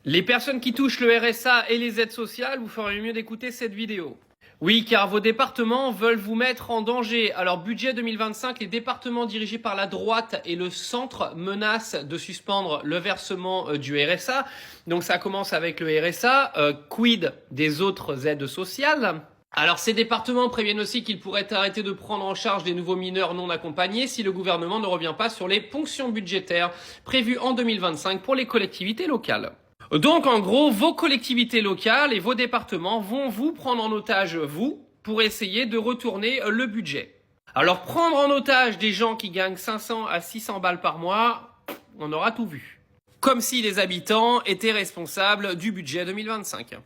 Les personnes qui touchent le RSA et les aides sociales, vous ferez mieux d'écouter cette vidéo. Oui, car vos départements veulent vous mettre en danger. Alors, budget 2025, les départements dirigés par la droite et le centre menacent de suspendre le versement du RSA. Donc, ça commence avec le RSA. Quid des autres aides sociales ? Alors, ces départements préviennent aussi qu'ils pourraient arrêter de prendre en charge des nouveaux mineurs non accompagnés si le gouvernement ne revient pas sur les ponctions budgétaires prévues en 2025 pour les collectivités locales. Donc en gros, vos collectivités locales et vos départements vont vous prendre en otage, vous, pour essayer de retourner le budget. Alors prendre en otage des gens qui gagnent 500 à 600 balles par mois, on aura tout vu. Comme si les habitants étaient responsables du budget 2025.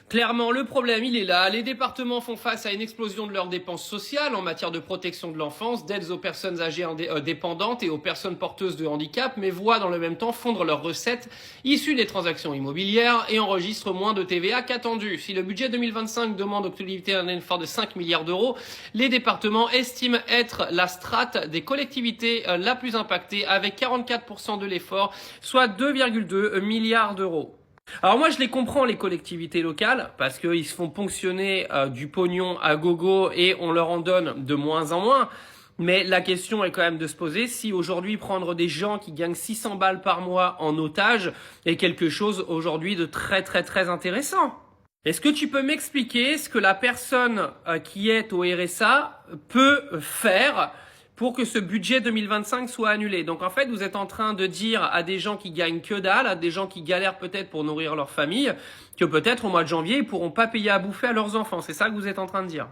Clairement, le problème, il est là. Les départements font face à une explosion de leurs dépenses sociales en matière de protection de l'enfance, d'aides aux personnes âgées dépendantes et aux personnes porteuses de handicap, mais voient dans le même temps fondre leurs recettes issues des transactions immobilières et enregistrent moins de TVA qu'attendu. Si le budget 2025 demande aux collectivités un effort de 5 milliards d'euros, les départements estiment être la strate des collectivités la plus impactée avec 44% de l'effort, soit 2,2 milliards d'euros. Alors moi je les comprends les collectivités locales parce qu'ils se font ponctionner du pognon à gogo et on leur en donne de moins en moins. Mais la question est quand même de se poser si aujourd'hui prendre des gens qui gagnent 600 balles par mois en otage est quelque chose aujourd'hui de très intéressant. Est-ce que tu peux m'expliquer ce que la personne qui est au RSA peut faire pour que ce budget 2025 soit annulé? Donc en fait, vous êtes en train de dire à des gens qui gagnent que dalle, à des gens qui galèrent peut-être pour nourrir leur famille, que peut-être au mois de janvier, ils pourront pas payer à bouffer à leurs enfants. C'est ça que vous êtes en train de dire?